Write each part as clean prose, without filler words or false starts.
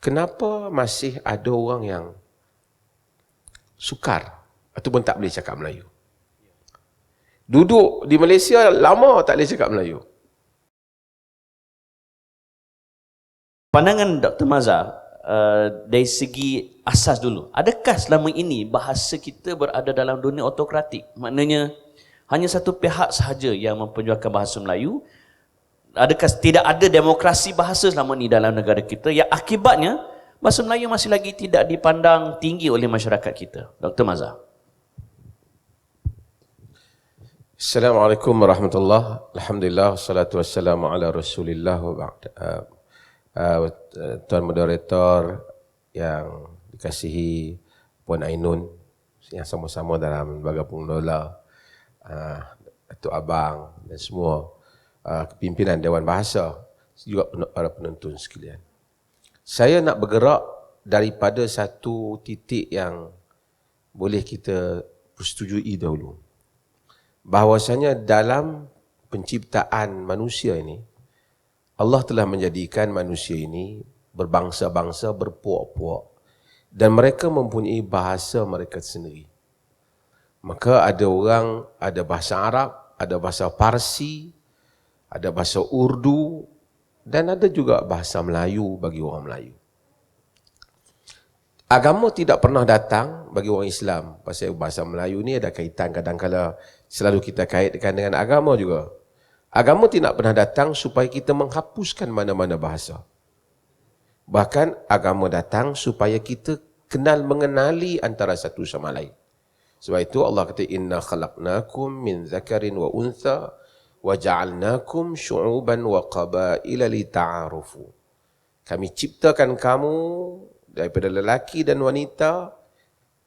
kenapa masih ada orang yang sukar ataupun tak boleh cakap Melayu? Duduk di Malaysia lama tak boleh cakap Melayu. Pandangan Dr. Mazhar, dari segi asas dulu, adakah selama ini bahasa kita berada dalam dunia autokratik? Maknanya hanya satu pihak sahaja yang memperjuangkan bahasa Melayu. Adakah tidak ada demokrasi bahasa selama ini dalam negara kita yang akibatnya bahasa Melayu masih lagi tidak dipandang tinggi oleh masyarakat kita? Dr. Mazhar. Assalamualaikum warahmatullahi. Alhamdulillah, wassalatu wassalamu ala rasulillah wa ba'd. Tuan moderator yang dikasihi Puan Ainun yang sama-sama dalam lembaga pengelola, Datuk Abang dan semua pimpinan Dewan Bahasa, juga para penonton sekalian. Saya nak bergerak daripada satu titik yang boleh kita persetujui dahulu. Bahawasanya dalam penciptaan manusia ini, Allah telah menjadikan manusia ini berbangsa-bangsa, berpuak-puak, dan mereka mempunyai bahasa mereka sendiri. Maka ada orang, ada bahasa Arab, ada bahasa Parsi, ada bahasa Urdu, dan ada juga bahasa Melayu bagi orang Melayu. Agama tidak pernah datang bagi orang Islam. Pasal bahasa Melayu ni ada kaitan, kadang-kadang selalu kita kaitkan dengan agama juga. Agama tidak pernah datang supaya kita menghapuskan mana-mana bahasa. Bahkan agama datang supaya kita kenal mengenali antara satu sama lain. Sebab itu Allah kata, inna khalaqnakum min zakarin wa untha wa ja'alnakum syu'uban wa qabaila lita'arufu. Kami ciptakan kamu daripada lelaki dan wanita,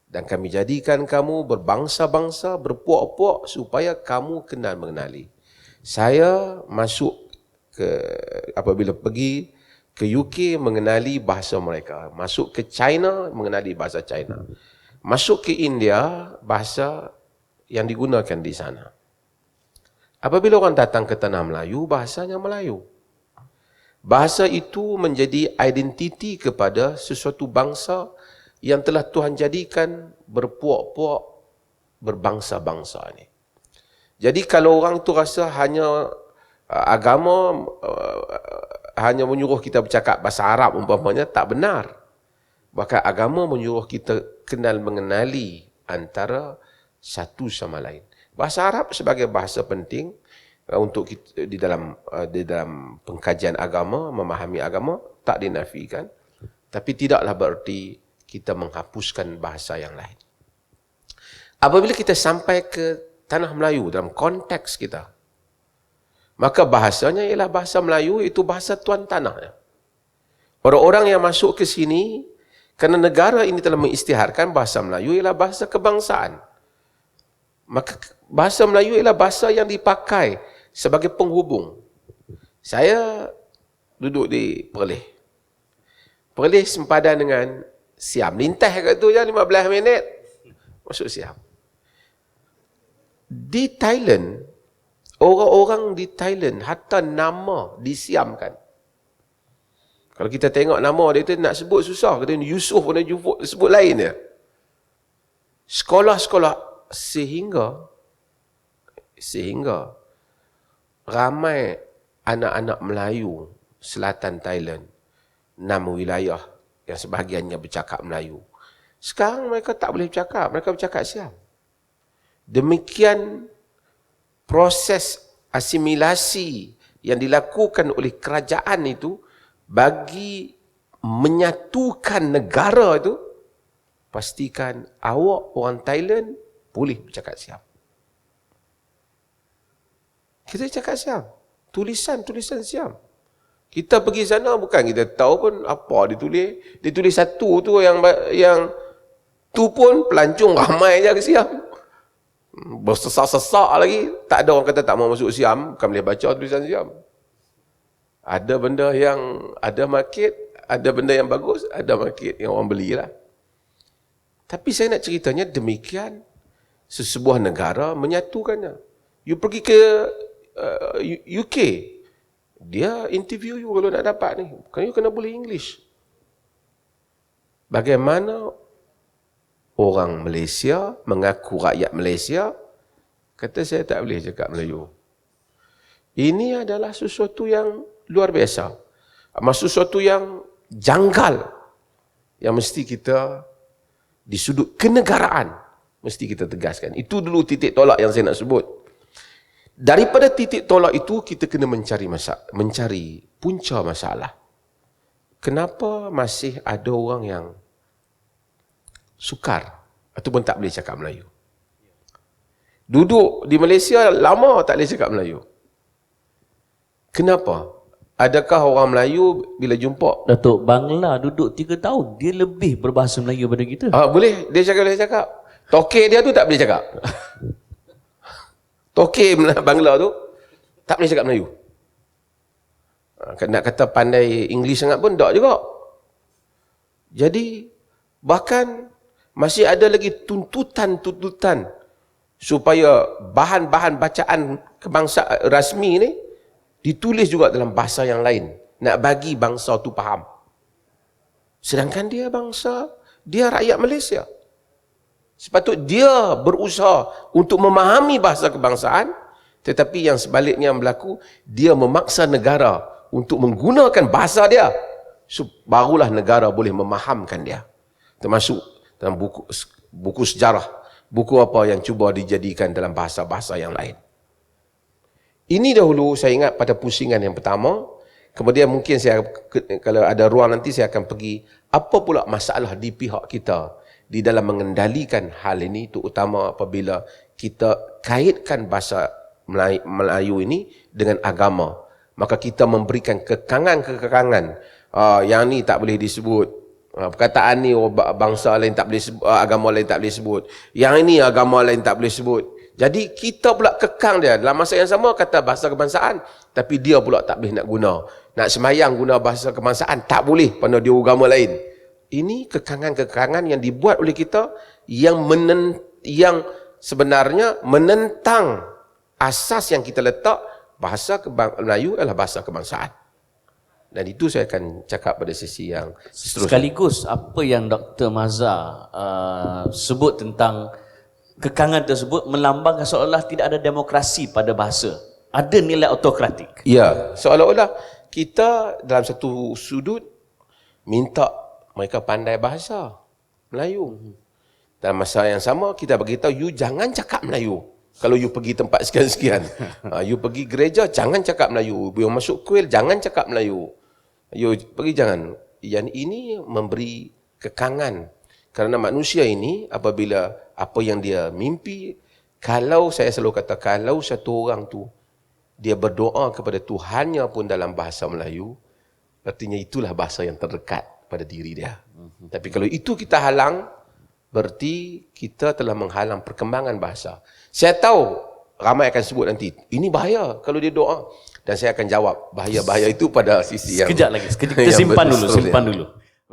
dan kami jadikan kamu berbangsa-bangsa, berpuak-puak supaya kamu kenal mengenali. Saya masuk apabila pergi ke UK mengenali bahasa mereka, masuk ke China mengenali bahasa China, masuk ke India bahasa yang digunakan di sana. Apabila orang datang ke tanah Melayu, bahasanya Melayu. Bahasa itu menjadi identiti kepada sesuatu bangsa yang telah Tuhan jadikan berpuak-puak, berbangsa-bangsa ini. Jadi kalau orang tu rasa hanya agama hanya menyuruh kita bercakap bahasa Arab umpamanya, tak benar. Bahkan agama menyuruh kita kenal mengenali antara satu sama lain. Bahasa Arab sebagai bahasa penting untuk kita, di dalam pengkajian agama, memahami agama, tak dinafikan. Tapi tidaklah berarti kita menghapuskan bahasa yang lain. Apabila kita sampai ke tanah Melayu dalam konteks kita, maka bahasanya ialah bahasa Melayu, itu bahasa tuan tanahnya. Orang-orang yang masuk ke sini, kerana negara ini telah mengisytiharkan bahasa Melayu ialah bahasa kebangsaan. Maka bahasa Melayu ialah bahasa yang dipakai sebagai penghubung. Saya duduk di Perlis. Perlis sempadan dengan Siam. Lintas kat tu je 15 minit. Masuk Siam. Di Thailand, orang-orang di Thailand hatta nama disiamkan. Kalau kita tengok nama dia tu nak sebut susah. Kata Yusuf pun sebut lain dia. Sekolah-sekolah sehingga ramai anak-anak Melayu selatan Thailand, 6 wilayah yang sebahagiannya bercakap Melayu. Sekarang mereka tak boleh bercakap, mereka bercakap Siam. Demikian proses asimilasi yang dilakukan oleh kerajaan itu bagi menyatukan negara itu, pastikan awak orang Thailand boleh bercakap Siam. Kita cakap Siam. Tulisan Siam. Kita pergi sana bukan kita tahu pun apa ditulis. Ditulis satu tu yang tu pun pelancong ramai je ke Siam. Bersesak-sesak lagi. Tak ada orang kata tak mau masuk Siam, bukan boleh baca tulisan Siam. Ada benda yang ada market, ada benda yang bagus, ada market yang orang belilah. Tapi saya nak ceritanya demikian sesebuah negara menyatukannya. You pergi ke UK, dia interview you kalau nak dapat ni. Bukan you kena boleh English. bagaimana orang Malaysia mengaku rakyat Malaysia kata saya tak boleh cakap Melayu. Ini adalah sesuatu yang luar biasa. Sesuatu yang janggal yang mesti kita di sudut kenegaraan mesti kita tegaskan. Itu dulu titik tolak yang saya nak sebut. Daripada titik tolak itu kita kena mencari punca masalah. Kenapa masih ada orang yang sukar ataupun tak boleh cakap Melayu? Duduk di Malaysia lama tak boleh cakap Melayu. Kenapa? Adakah orang Melayu bila jumpa Datuk Bangla duduk 3 tahun, dia lebih berbahasa Melayu daripada kita. boleh boleh cakap. Tokek dia tu tak boleh cakap. Tokek Bangla tu tak boleh cakap Melayu. Nak kata pandai English sangat pun tak juga. Jadi bahkan masih ada lagi tuntutan supaya bahan-bahan bacaan kebangsaan rasmi ni ditulis juga dalam bahasa yang lain. Nak bagi bangsa tu faham. Sedangkan dia rakyat Malaysia. Sepatut dia berusaha untuk memahami bahasa kebangsaan, tetapi yang sebaliknya yang berlaku, dia memaksa negara untuk menggunakan bahasa dia, barulah negara boleh memahamkan dia. Termasuk dalam buku sejarah, buku apa yang cuba dijadikan dalam bahasa-bahasa yang lain. Ini dahulu saya ingat pada pusingan yang pertama. Kemudian mungkin kalau ada ruang nanti saya akan pergi apa pula masalah di pihak kita di dalam mengendalikan hal ini, terutama apabila kita kaitkan bahasa Melayu ini dengan agama. Maka kita memberikan kekangan-kekangan. Yang ni tak boleh disebut. Perkataan ni bangsa lain tak boleh sebut, agama lain tak boleh sebut. Yang ini agama lain tak boleh sebut. Jadi kita pula kekang dia. Dalam masa yang sama kata bahasa kebangsaan, tapi dia pula tak boleh nak guna. Nak semayang guna bahasa kebangsaan, tak boleh pada dia agama lain. Ini kekangan-kekangan yang dibuat oleh kita yang sebenarnya menentang asas yang kita letak bahasa Melayu adalah bahasa kebangsaan. Dan itu saya akan cakap pada sesi yang seterusnya. Sekaligus apa yang Dr. Mazhar sebut tentang kekangan tersebut melambangkan seolah-olah tidak ada demokrasi pada bahasa. Ada nilai autokratik. Ya, seolah-olah kita dalam satu sudut minta mereka pandai bahasa Melayu. Dalam masa yang sama kita beritahu you jangan cakap Melayu. Kalau you pergi tempat sekian-sekian, you pergi gereja jangan cakap Melayu. You masuk kuil jangan cakap Melayu. You pergi jangan. Yang ini memberi kekangan. Kerana manusia ini apabila apa yang dia mimpi, kalau saya selalu kata kalau satu orang tu dia berdoa kepada Tuhannya pun dalam bahasa Melayu, artinya itulah bahasa yang terdekat pada diri dia. Tapi kalau itu kita halang, berarti kita telah menghalang perkembangan bahasa. Saya tahu ramai akan sebut nanti, ini bahaya kalau dia doa. Dan saya akan jawab bahaya-bahaya itu pada sisi yang Sekejap lagi, kita simpan dulu.